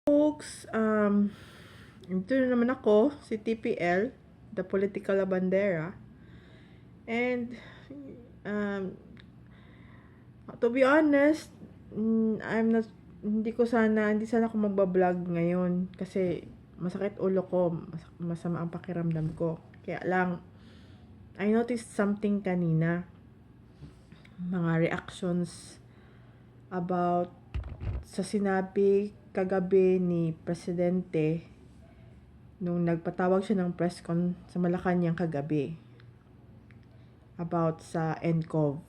Folks, ito na naman ako, si TPL, the political Labandera. And, um, to be honest, hindi sana ako magbablog ngayon kasi masakit ulo ko, masama ang pakiramdam ko. Kaya lang, I noticed something kanina, mga reactions about sa sinabi kagabi ni Presidente nung nagpatawag siya ng press con sa Malacanang kagabi about sa NCOV.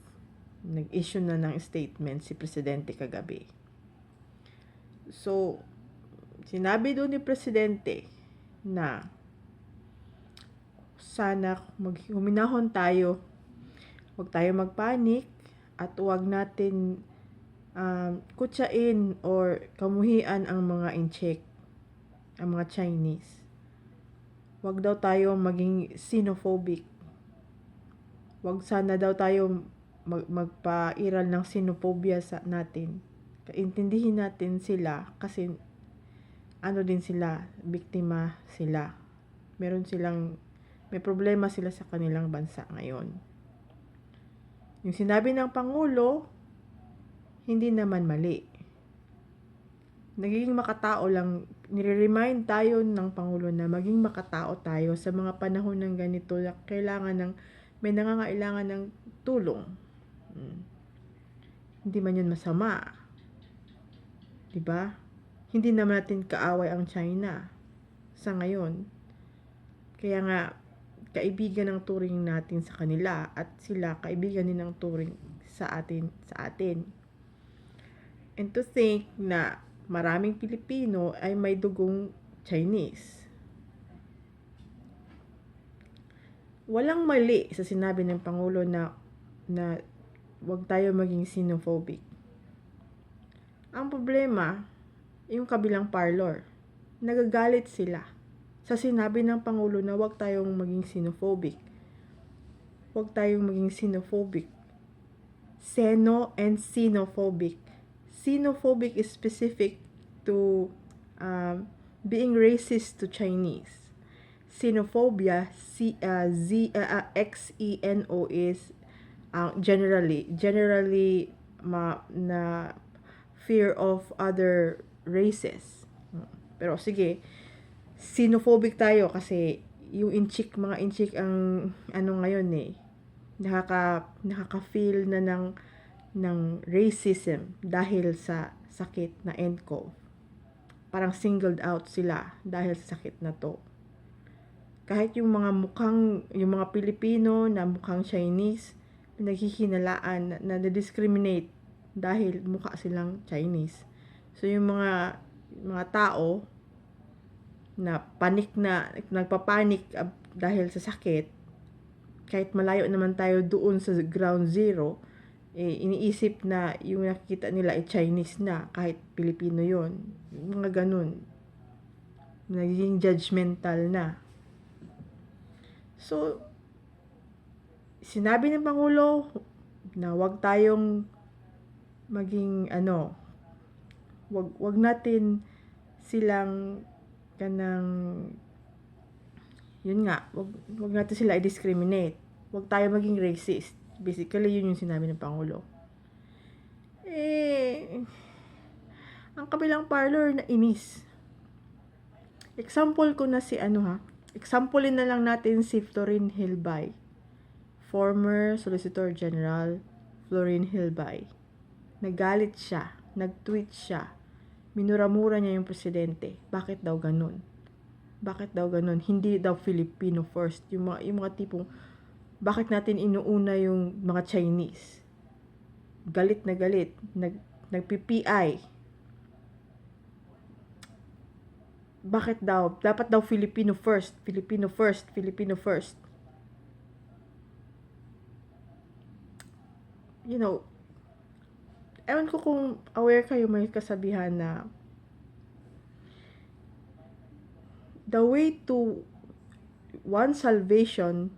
Nag-issue na ng statement si Presidente kagabi. So, sinabi doon ni Presidente na sana huminahon tayo, huwag tayo magpanik at huwag natin kutsain or kamuhian ang mga incheck, ang mga Chinese. Huwag daw tayo maging xenophobic. Huwag sana daw tayo magpairal ng xenophobia sa natin. Intindihin natin sila kasi ano din sila, biktima sila. May problema sila sa kanilang bansa ngayon. Yung sinabi ng Pangulo, hindi naman mali. Nagiging makatao lang, nire-remind tayo ng Pangulo na maging makatao tayo sa mga panahon ng ganito na may nangangailangan ng tulong. Hindi man yun masama. Diba? Hindi naman natin kaaway ang China sa ngayon. Kaya nga, kaibigan ang turing natin sa kanila at sila kaibigan din ang turing sa atin. And to think na maraming Pilipino ay may dugong Chinese. Walang mali sa sinabi ng Pangulo na wag tayo maging xenophobic. Ang problema, yung kabilang parlor, nagagalit sila sa sinabi ng Pangulo na wag tayong maging xenophobic. Wag tayong maging xenophobic. Xeno and xenophobic. Xenophobic is specific to being racist to Chinese. Xenophobia, Xeno is generally na fear of other races. Pero sige, xenophobic tayo kasi yung mga inchik ang ano ngayon nakaka-feel na ng racism dahil sa sakit na NCOV. Parang singled out sila dahil sa sakit na to. Kahit yung mga Pilipino na mukhang Chinese, naghihinalaan na discriminate dahil mukha silang Chinese. So yung mga tao na nagpapanik dahil sa sakit, kahit malayo naman tayo doon sa ground zero, iniisip na yung nakikita nila ay Chinese na kahit Pilipino yon. Mga ganun. Nagiging judgmental na. So, sinabi ng Pangulo na wag tayong maging wag natin silang wag natin sila i-discriminate. Wag tayo maging racist. Basically, yun yung sinabi ng Pangulo. Ang kabilang parlor na inis. Example ko na examplein na lang natin si Florin Hilbay. Former Solicitor General Florin Hilbay. Nagalit siya, nag-tweet siya. Minura-mura niya yung presidente. Bakit daw ganun? Hindi daw Filipino first. Yung mga tipong bakit natin inuuna yung mga Chinese? Galit na galit. Nag-PPI. Bakit daw? Dapat daw Filipino first. You know, ewan ko kung aware kayo, may kasabihan na the way to one's salvation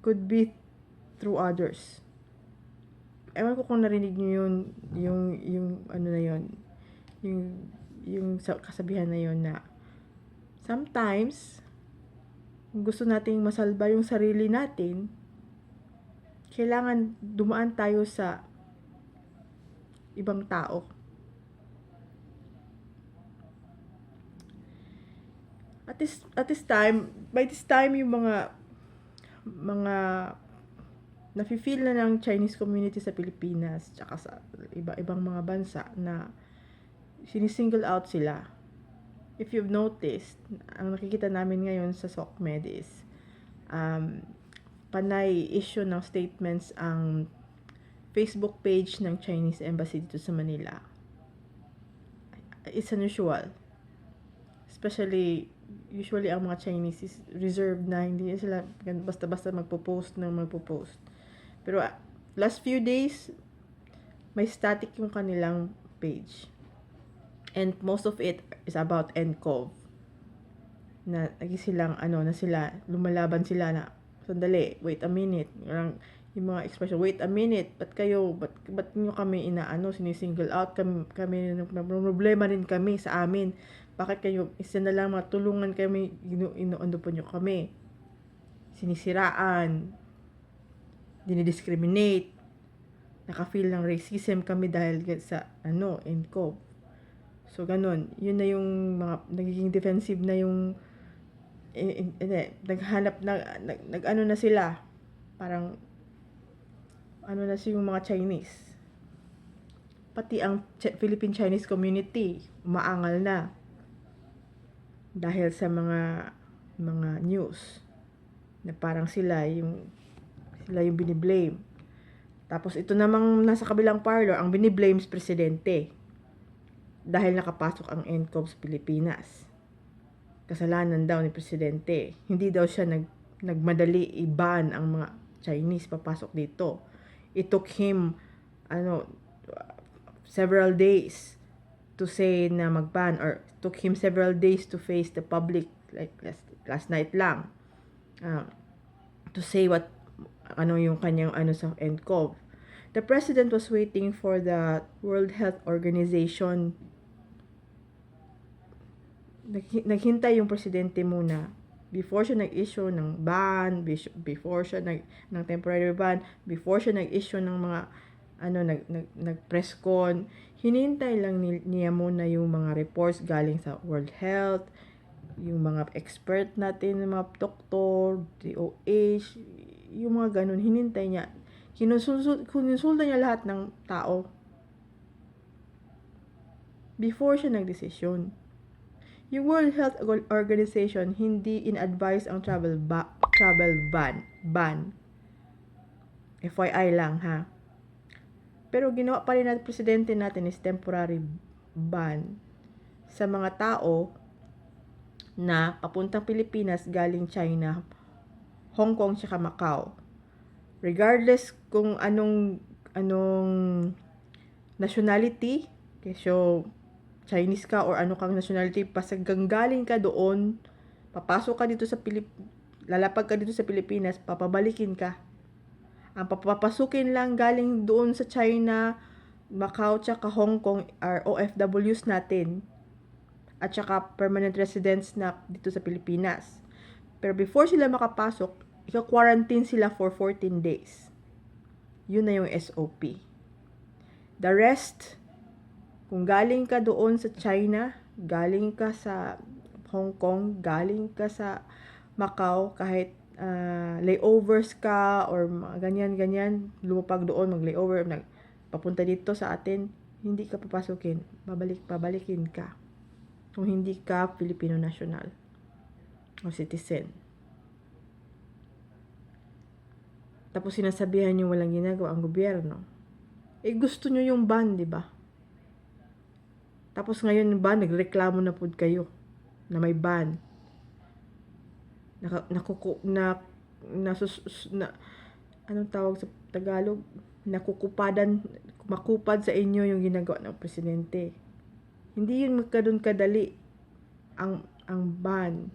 could be through others. Ewan ko kung narinig niyo yung ano na yun. Yung yung kasabihan na yun na sometimes kung gusto nating masalba yung sarili natin, kailangan dumaan tayo sa ibang tao. By this time, yung mga nafe-feel na ng Chinese community sa Pilipinas, tsaka sa ibang mga bansa na sinisingle out sila. If you've noticed, ang nakikita namin ngayon sa SOCMED is panay issue ng statements ang Facebook page ng Chinese Embassy dito sa Manila. It's unusual. Usually ang mga Chinese is reserved na, hindi sila basta-basta magpo-post. Pero last few days, may static yung kanilang page. And most of it is about NCOV. Na lumalaban sila na, sandali, wait a minute. Yung mga expression, wait a minute, ba't nyo kami sinisingle out, kami problema rin kami sa amin. Bakit kayo, isa na lang matulungan kami, inuundo po nyo kami. Sinisiraan, dinidiscriminate, naka-feel ng racism kami dahil sa, NCOV. So, ganun. Yun na yung mga, nagiging defensive na yung, naghanap na sila. Parang, na yung mga Chinese. Pati ang Philippine Chinese community, umaangal na. Dahil sa mga news. Na parang sila yung biniblame. Tapos ito namang nasa kabilang parlor, ang biniblame is presidente. Dahil nakapasok ang NCOV sa Pilipinas. Kasalanan daw ni presidente. Hindi daw siya nagmadali i-ban ang mga Chinese papasok dito. It took him several days to say na mag-ban, or took him several days to face the public, like last night lang, to say yung kanyang sa NCOV. The president was waiting for the World Health Organization. Naghintay yung presidente muna before siya nag-issue ng ban, before siya ng temporary ban, before siya nag-issue ng mga nag-press con. Hinintay lang niya muna yung mga reports galing sa World Health, yung mga expert natin, yung mga doktor, DOH, yung mga ganun, hinintay niya. Kinonsulta niya lahat ng tao before siya nagdesisyon. Yung World Health Organization hindi in-advise ang travel ban. FYI lang, ha. Pero ginawa pa rin natin, presidente natin is temporary ban sa mga tao na papuntang Pilipinas galing China, Hong Kong, tsaka Macau. Regardless kung anong nationality, so Chinese ka or ano kang nationality, pasagang galing ka doon, papasok ka dito sa lalapag ka dito sa Pilipinas, papabalikin ka. Ang papapasukin lang galing doon sa China, Macau, tsaka Hong Kong are OFWs natin. At tsaka permanent residents na dito sa Pilipinas. Pero before sila makapasok, ika-quarantine sila for 14 days. Yun na yung SOP. The rest, kung galing ka doon sa China, galing ka sa Hong Kong, galing ka sa Macau, kahit layovers ka or ganyan, lumapag doon, mag-layover, papunta dito sa atin, hindi ka papasukin. Pabalikin ka. Kung hindi ka Filipino national o citizen. Tapos sinasabihan nyo walang ginagawa ang gobyerno. Gusto nyo yung ban, di ba? Tapos ngayon ba, nagreklamo na po kayo na may ban. Anong tawag sa Tagalog? Makupad sa inyo yung ginagawa ng presidente. Hindi yun magkadun kadali ang ban,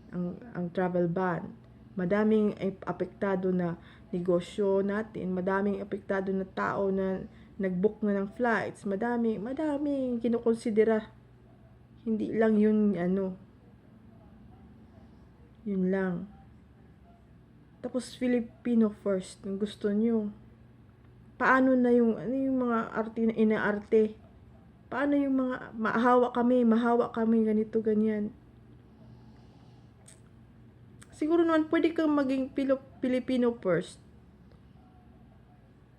ang travel ban. Madaming apektado na negosyo natin, madaming apektado na tao na nag-book na ng flights, madaming kinukonsidera. Hindi lang yun, yun lang. Tapos Filipino first, yung gusto nyo. Paano na yung, yung mga arte na inaarte? Paano yung mga, mahawa kami, ganito, ganyan. Siguro naman, pwede kang maging Filipino first.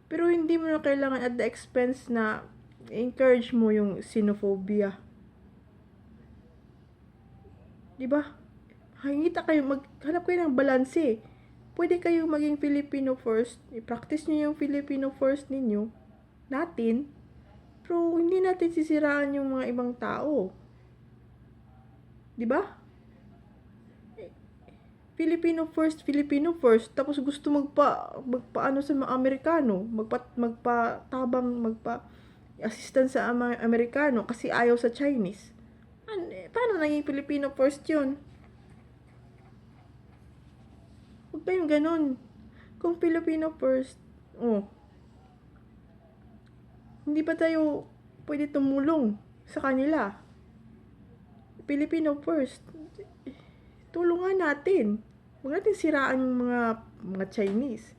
Pero hindi mo na kailangan at the expense na encourage mo yung xenophobia. Diba? Hanap kayo ng balanse. Pwede kayo maging Filipino first. I-practice nyo yung Filipino first ninyo. Natin. Pero hindi natin sisiraan yung mga ibang tao. Diba? Filipino first. Tapos gusto magpaano sa mga Amerikano. Assistant sa mga Amerikano kasi ayaw sa Chinese. Paano naging Filipino first yun? Huwag kayong ganun. Kung Filipino first, hindi ba tayo pwede tumulong sa kanila? Filipino first. Tulungan natin. Huwag natin siraan yung mga Chinese.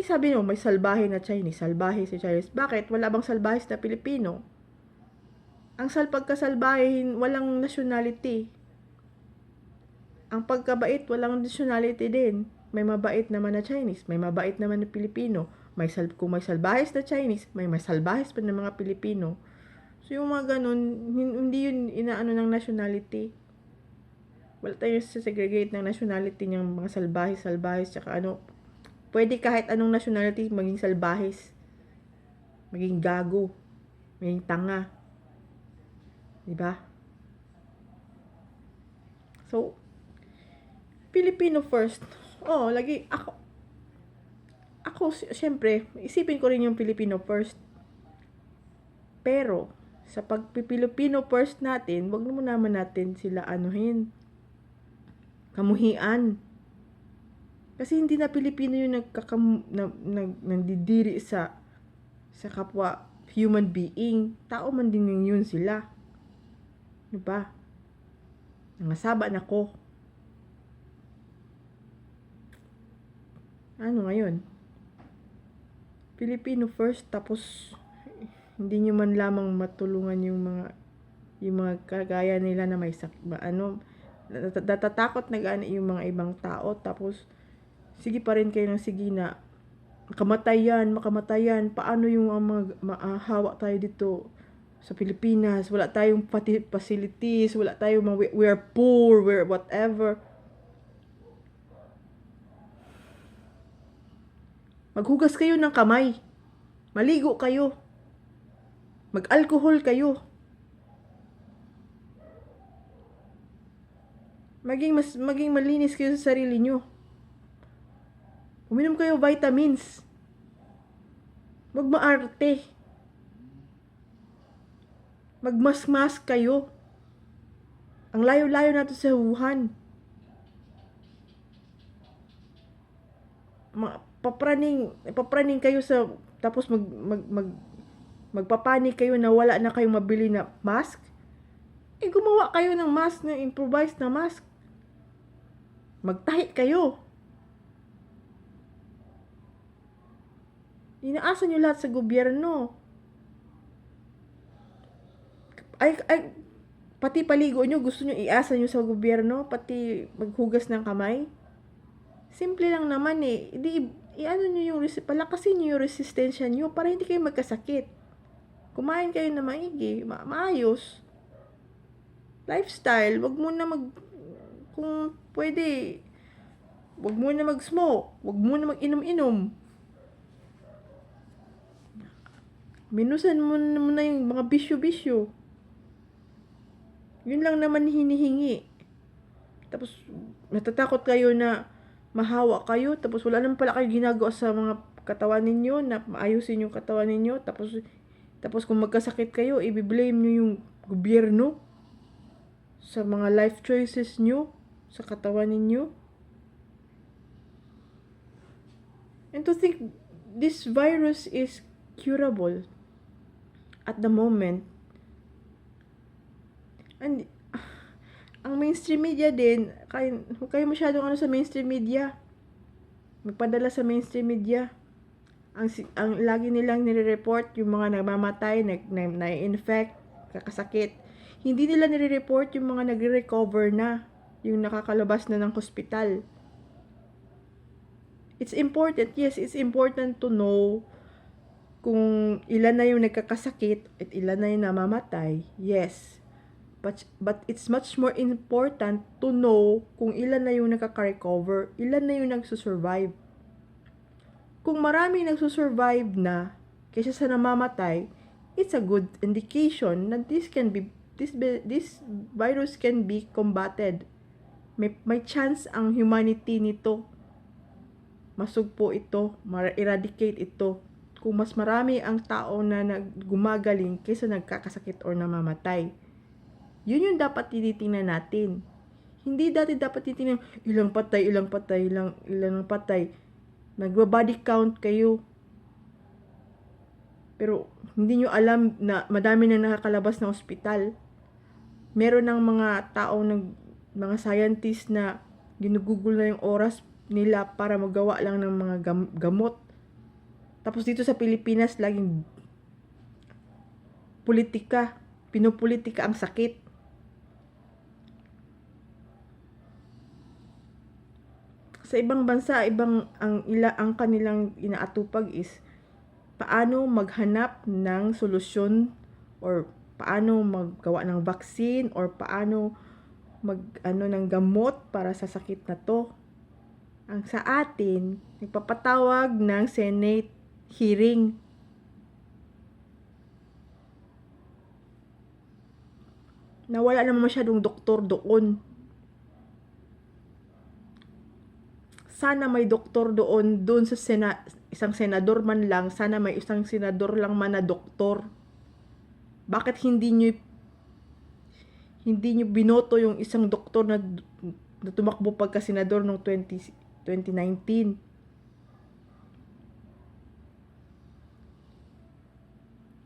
Sabi nyo, may salbahe na Chinese. Salbahe si Chinese. Bakit? Wala bang salbahe na Pilipino? Ang pagkasalbahe, walang nationality. Ang pagkabait, walang nationality din. May mabait naman na Chinese, may mabait naman na Pilipino. Kung may salbahes na Chinese, may salbahes pa ng mga Pilipino. So yung mga ganun, hindi yun inaano ng nationality. Wala tayong segregate ng nationality ng mga salbahes, tsaka pwede kahit anong nationality maging salbahes. Maging gago. Maging tanga. Diba? So, Filipino first. Lagi ako syempre, isipin ko rin yung Filipino first. Pero sa pag-Filipino first natin, wag naman natin sila kamuhian. Kasi hindi na Pilipino yung nandidiri sa kapwa human being. Tao man din yun sila. Diba? Nangasaba na ko. Ano ngayon? Filipino first, tapos hindi nyo man lamang matulungan yung mga kagaya nila na may natatakot na gani yung mga ibang tao, tapos sige pa rin kayo ng sige na makamatayan, paano yung hawa tayo dito sa Pilipinas, wala tayong facilities, wala tayong we are poor, we're whatever. Maghugas kayo ng kamay. Maligo kayo. Mag-alcohol kayo. Maging malinis kayo sa sarili nyo. Uminom kayo vitamins. Huwag maarte. Magmask kayo. Ang layo-layo natin sa Wuhan. Papraning kayo tapos magpapanik kayo na wala na kayong mabili na mask. Gumawa kayo ng mask, na improvised na mask. Magtahi kayo. Inaasa nyo lahat sa gobyerno. Pati paligo nyo, gusto nyo iasa nyo sa gobyerno, pati maghugas ng kamay. Simple lang naman palakasin nyo yung resistensya nyo para hindi kayo magkasakit. Kumain kayo na maigi, maayos. Lifestyle, kung pwede, wag mo na mag-smoke, wag mo na mag-inom-inom. Minusan mo na yung mga bisyo-bisyo. Yun lang naman hinihingi. Tapos, natatakot kayo na mahawa kayo, tapos wala naman pala kayo ginagawa sa mga katawan ninyo, na maayusin yung katawan ninyo, tapos kung magkasakit kayo, i-blame nyo yung gobyerno sa mga life choices nyo, sa katawan ninyo. And to think, this virus is curable at the moment. And, ang mainstream media din, huwag kayo masyadong sa mainstream media. Magpadala sa mainstream media. Ang lagi nilang nire-report yung mga nagmamatay, na-infect, kakasakit. Hindi nila nire-report yung mga nagre-recover na, yung nakakalabas na ng hospital. It's important, yes, it's important to know kung ilan na yung nagkakasakit at ilan na yung namamatay, yes. But it's much more important to know kung ilan na yung nakaka-recover, ilan na yung nagsusurvive. Kung marami nagsusurvive na kaysa sa namamatay, it's a good indication na this virus can be combated. May chance ang humanity nito. Masugpo ito, ma-eradicate ito. Kung mas marami ang tao na gumagaling kaysa nagkakasakit or namamatay. Yun yung dapat tinitingnan natin. Hindi dati dapat titingnan ilang patay. Nagba-body count kayo. Pero hindi nyo alam na madami na nakakalabas ng ospital. Meron ng mga mga scientist na ginugugol na yung oras nila para magawa lang ng mga gamot. Tapos dito sa Pilipinas, laging pinupolitika ang sakit. Sa ibang bansa, ang kanilang inaatupag is paano maghanap ng solusyon or paano maggawa ng vaccine or paano ng gamot para sa sakit na to. Ang sa atin, nagpapatawag ng Senate hearing. Na wala naman masyadong doktor doon. Sana may doktor doon sa isang senador man lang, sana may isang senador lang man na doktor. Bakit hindi nyo binoto yung isang doktor na tumakbo pagka senador noong 2019?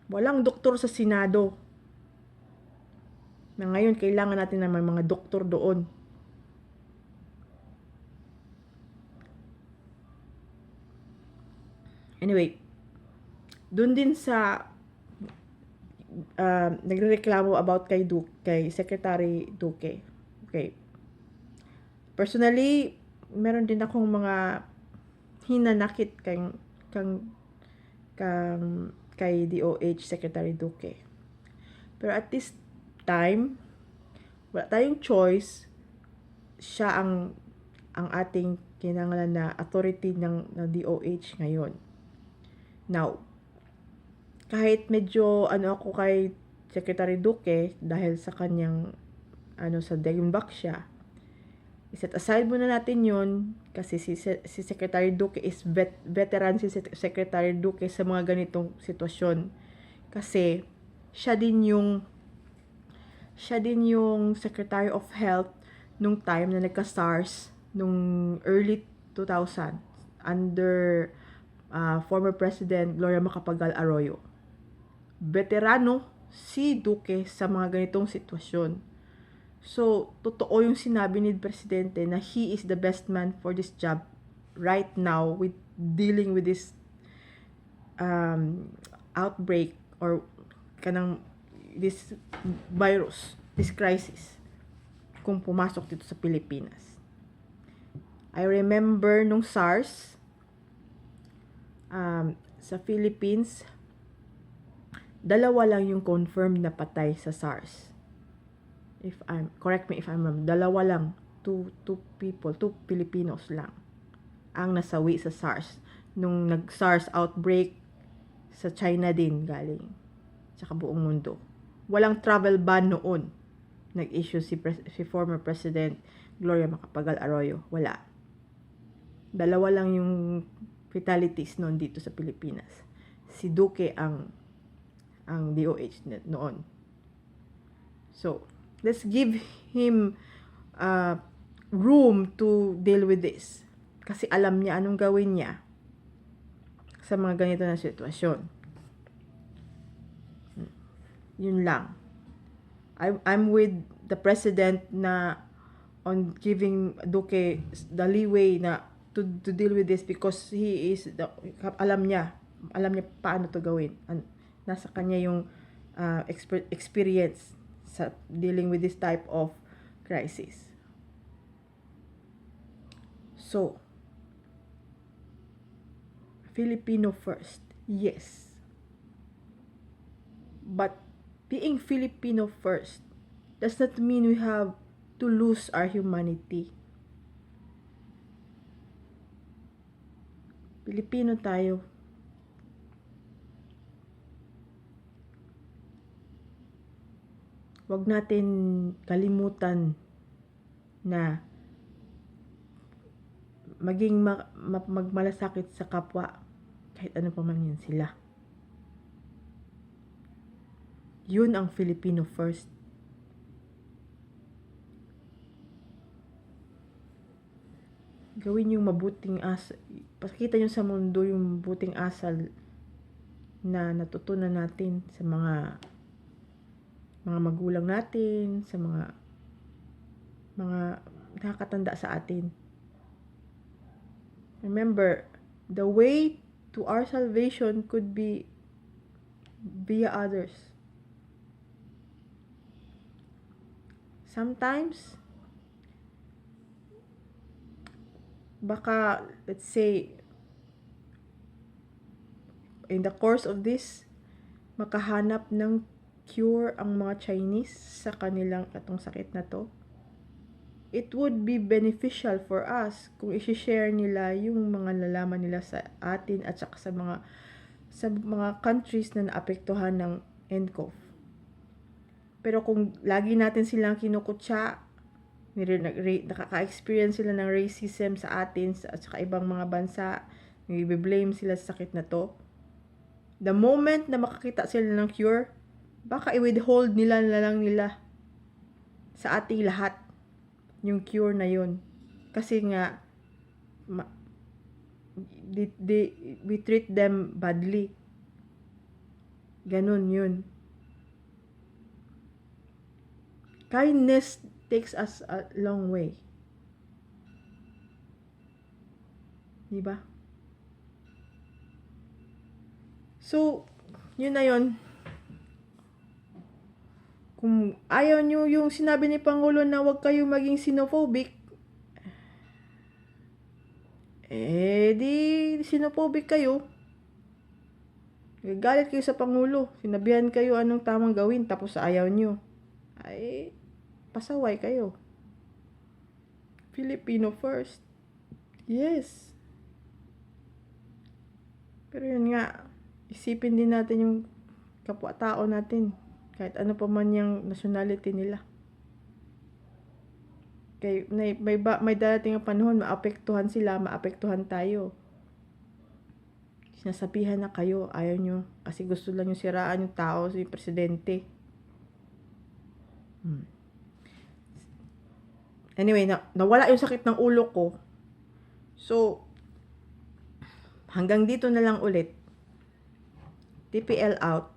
Walang doktor sa Senado. Na ngayon, kailangan natin na may mga doktor doon. Anyway, doon din sa nagrereklamo about kay Secretary Duque. Okay. Personally, meron din akong mga hinanakit kay DOH Secretary Duque. Pero at this time, wala tayong choice. Siya ang ating kinangalan na authority ng DOH ngayon. Now, kahit medyo ako kay Secretary Duque dahil sa kanyang sa Dayumbak siya, iset aside muna natin yun kasi si Secretary Duque is veteran si Secretary Duque sa mga ganitong sitwasyon. Kasi siya din yung Secretary of Health nung time na nagka-SARS nung early 2000 under former President Gloria Macapagal Arroyo. Veterano si Duque sa mga ganitong sitwasyon. So, totoo yung sinabi ni Presidente na he is the best man for this job right now with dealing with this outbreak or this virus, this crisis kung pumasok dito sa Pilipinas. I remember nung SARS sa Philippines, 2 lang yung confirmed na patay sa SARS. Correct me if I'm wrong, 2 lang, 2 Filipinos lang ang nasawi sa SARS. Nung nag-SARS outbreak sa China din galing, tsaka buong mundo. Walang travel ban noon. Nag-issue si former President Gloria Macapagal Arroyo. Wala. 2 lang yung fatalities noon dito sa Pilipinas. Si Duque ang DOH noon. So, let's give him room to deal with this. Kasi alam niya anong gawin niya sa mga ganito na sitwasyon. Yun lang. I'm with the president na on giving Duque the leeway na to deal with this because he is alam niya paano to gawin. Nasa kanya yung experience sa dealing with this type of crisis. So, Filipino first, yes. But being Filipino first does not mean we have to lose our humanity. Pilipino tayo. Huwag natin kalimutan na maging magmalasakit sa kapwa kahit ano pa man yan sila. Yun ang Filipino first. Gawin yung mabuting asal. Pakita nyo sa mundo yung mabuting asal na natutunan natin sa mga magulang natin, sa mga nakakatanda sa atin. Remember, the way to our salvation could be via others. Sometimes, baka, let's say, in the course of this, makahanap ng cure ang mga Chinese sa kanilang katong sakit na to. It would be beneficial for us kung i-share nila yung mga nalaman nila sa atin at saka sa mga countries na naapektuhan ng NCOV. Pero kung lagi natin silang kinukutsa, nakaka-experience sila ng racism sa atin at saka ibang mga bansa, nag-blame sila sa sakit na to, the moment na makakita sila ng cure, baka i-withhold nila sa ating lahat yung cure na yun. Kasi nga, we treat them badly. Ganun yun. Kindness takes us a long way. Diba? So, yun na yun. Kung ayaw nyo yung sinabi ni Pangulo na huwag kayo maging xenophobic, di xenophobic kayo. Galit kayo sa Pangulo. Sinabihan kayo anong tamang gawin tapos ayaw nyo. Ay, pasaway kayo. Filipino first. Yes. Pero yun nga, isipin din natin yung kapwa-tao natin. Kahit ano pa man yung nationality nila. Kaya may darating ang panahon, maapektuhan sila, maapektuhan tayo. Sinasabihan na kayo, ayaw nyo. Kasi gusto lang yung siraan yung tao, si presidente. Anyway, nawala yung sakit ng ulo ko. So, hanggang dito na lang ulit. TPL out.